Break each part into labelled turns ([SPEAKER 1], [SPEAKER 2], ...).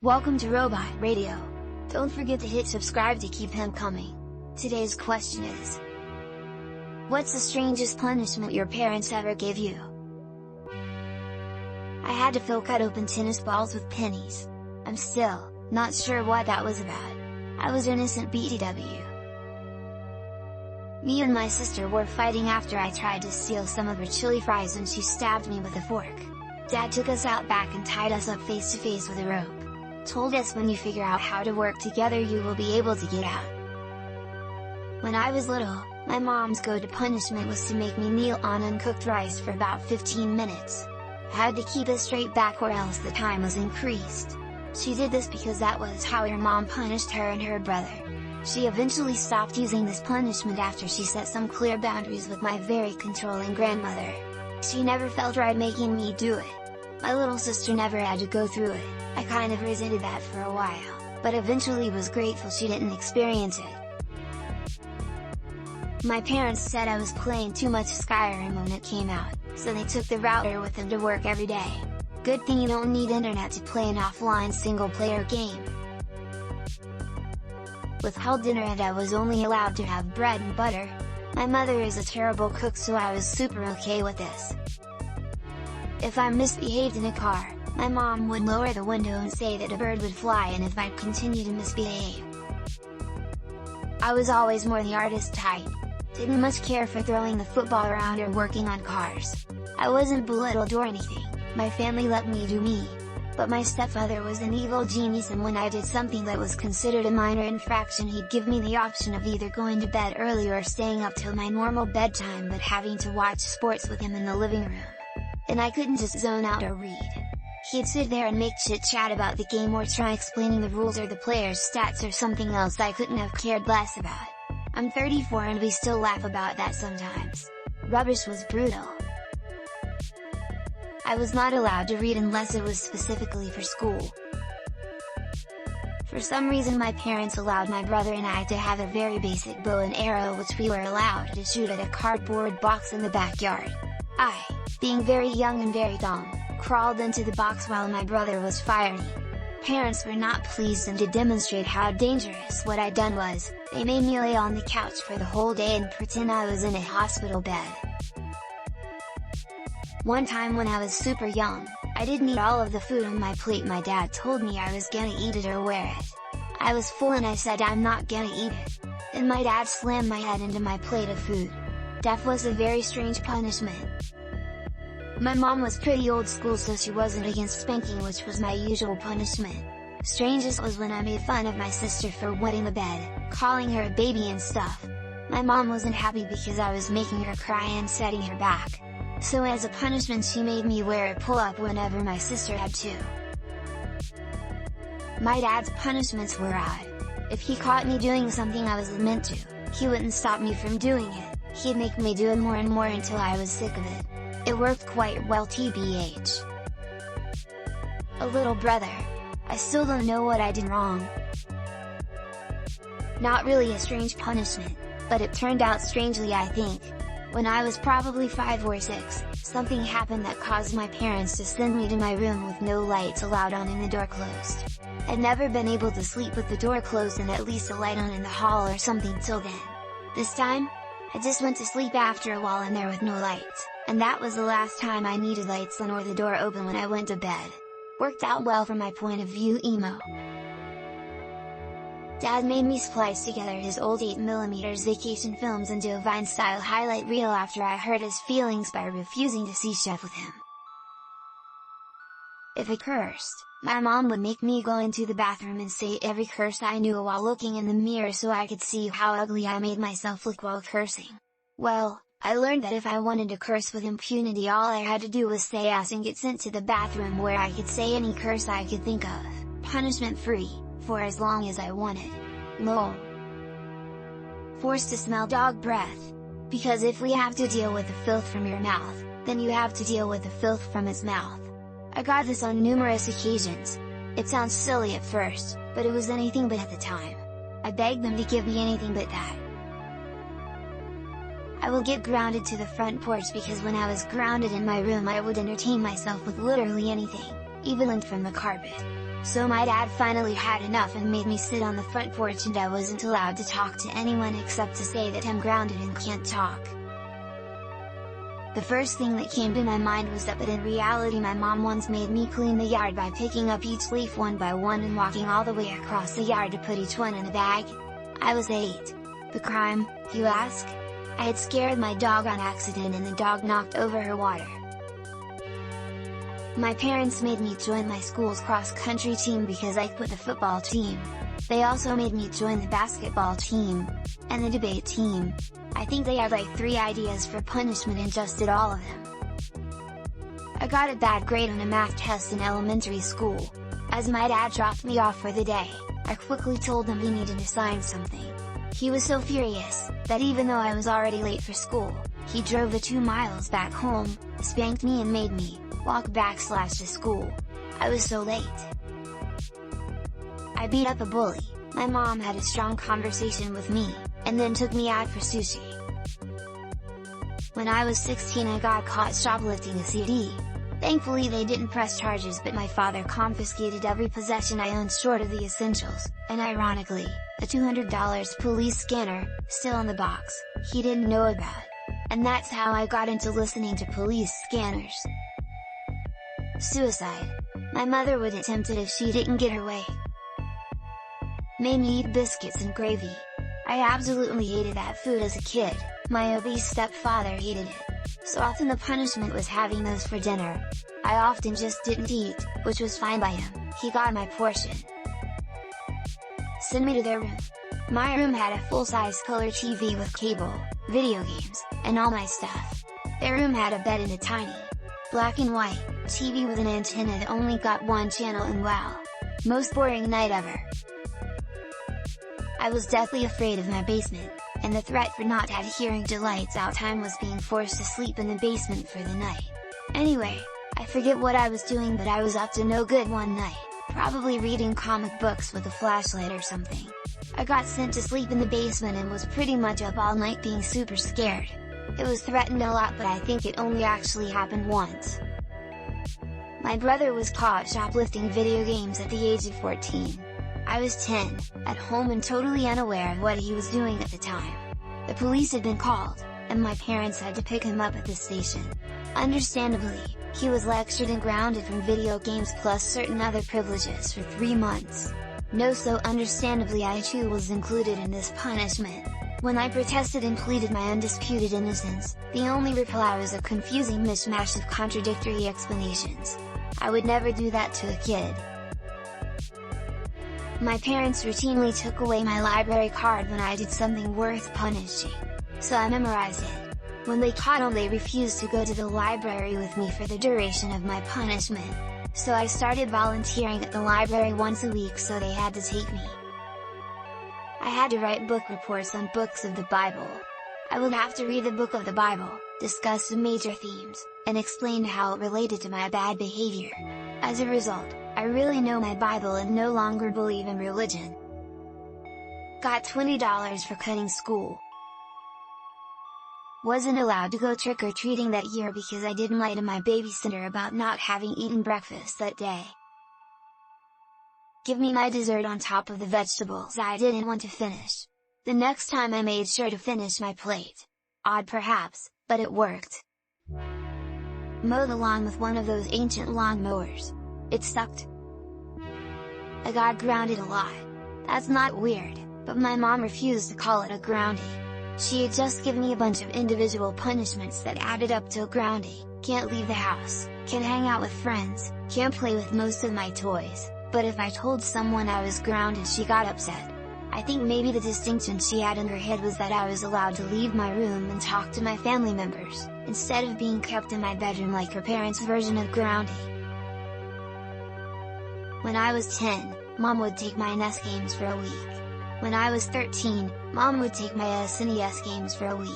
[SPEAKER 1] Welcome to Robot Radio. Don't forget to hit subscribe to keep them coming. Today's question is: what's the strangest punishment your parents ever gave you? I had to cut open tennis balls with pennies. I'm still not sure what that was about. I was innocent BTW. Me and my sister were fighting after I tried to steal some of her chili fries and she stabbed me with a fork. Dad took us out back and tied us up face to face with a rope. Told us when you figure out how to work together you will be able to get out. When I was little, my mom's go-to punishment was to make me kneel on uncooked rice for about 15 minutes. I had to keep a straight back or else the time was increased. She did this because that was how her mom punished her and her brother. She eventually stopped using this punishment after she set some clear boundaries with my very controlling grandmother. She never felt right making me do it. My little sister never had to go through it. I kind of resented that for a while, but eventually was grateful she didn't experience it. My parents said I was playing too much Skyrim when it came out, so they took the router with them to work every day. Good thing you don't need internet to play an offline single-player game. Withheld dinner and I was only allowed to have bread and butter. My mother is a terrible cook, so I was super okay with this. If I misbehaved in a car, my mom would lower the window and say that a bird would fly in if I continued to misbehave. I was always more the artist type. Didn't much care for throwing the football around or working on cars. I wasn't belittled or anything, my family let me do me. But my stepfather was an evil genius, and when I did something that was considered a minor infraction he'd give me the option of either going to bed early or staying up till my normal bedtime but having to watch sports with him in the living room. And I couldn't just zone out or read. He'd sit there and make chit-chat about the game or try explaining the rules or the player's stats or something else I couldn't have cared less about. I'm 34 and we still laugh about that sometimes. Rubbish was brutal. I was not allowed to read unless it was specifically for school. For some reason my parents allowed my brother and I to have a very basic bow and arrow which we were allowed to shoot at a cardboard box in the backyard. I, being very young and very dumb, crawled into the box while my brother was firing. Parents were not pleased, and to demonstrate how dangerous what I'd done was, they made me lay on the couch for the whole day and pretend I was in a hospital bed. One time when I was super young, I didn't eat all of the food on my plate. My dad told me I was gonna eat it or wear it. I was full and I said I'm not gonna eat it. Then my dad slammed my head into my plate of food. Death was a very strange punishment. My mom was pretty old school, so she wasn't against spanking, which was my usual punishment. Strangest was when I made fun of my sister for wetting the bed, calling her a baby and stuff. My mom wasn't happy because I was making her cry and setting her back. So as a punishment she made me wear a pull-up whenever my sister had to. My dad's punishments were odd. If he caught me doing something I was meant to, he wouldn't stop me from doing it, he'd make me do it more and more until I was sick of it. It worked quite well, TBH. A little brother. I still don't know what I did wrong. Not really a strange punishment, but it turned out strangely, I think. When I was probably 5 or 6, something happened that caused my parents to send me to my room with no lights allowed on and the door closed. I'd never been able to sleep with the door closed and at least a light on in the hall or something till then. This time, I just went to sleep after a while in there with no lights, and that was the last time I needed lights on or the door open when I went to bed. Worked out well from my point of view, emo. Dad made me splice together his old 8mm vacation films into a Vine-style highlight reel after I hurt his feelings by refusing to see Chef with him. If I cursed, my mom would make me go into the bathroom and say every curse I knew while looking in the mirror so I could see how ugly I made myself look while cursing. Well, I learned that if I wanted to curse with impunity all I had to do was say ass and get sent to the bathroom where I could say any curse I could think of, punishment free, for as long as I wanted. Lol. Forced to smell dog breath. Because if we have to deal with the filth from your mouth, then you have to deal with the filth from his mouth. I got this on numerous occasions. It sounds silly at first, but it was anything but at the time. I begged them to give me anything but that. I will get grounded to the front porch because when I was grounded in my room I would entertain myself with literally anything, even lint from the carpet. So my dad finally had enough and made me sit on the front porch, and I wasn't allowed to talk to anyone except to say that I'm grounded and can't talk. The first thing that came to my mind was that, but in reality my mom once made me clean the yard by picking up each leaf one by one and walking all the way across the yard to put each one in a bag. I was 8. The crime, you ask? I had scared my dog on accident and the dog knocked over her water. My parents made me join my school's cross-country team because I quit the football team. They also made me join the basketball team, and the debate team. I think they had like 3 ideas for punishment and just did all of them. I got a bad grade on a math test in elementary school. As my dad dropped me off for the day, I quickly told him he needed to sign something. He was so furious, that even though I was already late for school, he drove the 2 miles back home, spanked me and made me walk back/to school. I was so late. I beat up a bully. My mom had a strong conversation with me, and then took me out for sushi. When I was 16 I got caught shoplifting a CD. Thankfully they didn't press charges, but my father confiscated every possession I owned short of the essentials, and ironically, a $200 police scanner, still in the box, he didn't know about. And that's how I got into listening to police scanners. Suicide. My mother would attempt it if she didn't get her way. Made me eat biscuits and gravy. I absolutely hated that food as a kid. My obese stepfather hated it. So often the punishment was having those for dinner. I often just didn't eat, which was fine by him, he got my portion. Send me to their room. My room had a full-size color TV with cable, video games, and all my stuff. Their room had a bed and a tiny, black and white, TV with an antenna that only got 1 channel, and wow! Most boring night ever. I was deathly afraid of my basement, and the threat for not adhering to lights out time was being forced to sleep in the basement for the night. Anyway, I forget what I was doing, but I was up to no good one night, probably reading comic books with a flashlight or something. I got sent to sleep in the basement and was pretty much up all night being super scared. It was threatened a lot, but I think it only actually happened once. My brother was caught shoplifting video games at the age of 14. I was 10, at home and totally unaware of what he was doing at the time. The police had been called, and my parents had to pick him up at the station. Understandably, he was lectured and grounded from video games plus certain other privileges for 3 months. No, so understandably I too was included in this punishment. When I protested and pleaded my undisputed innocence, the only reply was a confusing mishmash of contradictory explanations. I would never do that to a kid. My parents routinely took away my library card when I did something worth punishing, so I memorized it. When they caught him, they refused to go to the library with me for the duration of my punishment, so I started volunteering at the library once a week, so they had to take me. I had to write book reports on books of the Bible. I would have to read the book of the Bible, discuss some major themes, and explain how it related to my bad behavior. As a result, I really know my Bible and no longer believe in religion. Got $20 for cutting school. Wasn't allowed to go trick-or-treating that year because I didn't lie to my babysitter about not having eaten breakfast that day. Give me my dessert on top of the vegetables I didn't want to finish. The next time I made sure to finish my plate. Odd perhaps, but it worked. Mow the lawn with one of those ancient lawn mowers. It sucked. I got grounded a lot. That's not weird, but my mom refused to call it a groundie. She had just given me a bunch of individual punishments that added up to a groundie. Can't leave the house, can't hang out with friends, can't play with most of my toys, but if I told someone I was grounded she got upset. I think maybe the distinction she had in her head was that I was allowed to leave my room and talk to my family members, instead of being kept in my bedroom like her parents' version of groundie. When I was 10, Mom would take my NES games for a week. When I was 13, Mom would take my SNES games for a week.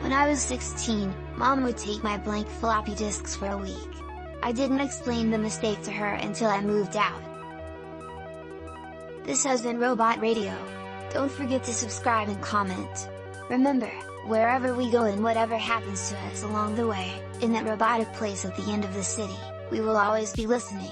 [SPEAKER 1] When I was 16, Mom would take my blank floppy disks for a week. I didn't explain the mistake to her until I moved out. This has been Robot Radio. Don't forget to subscribe and comment. Remember, wherever we go and whatever happens to us along the way, in that robotic place at the end of the city, we will always be listening.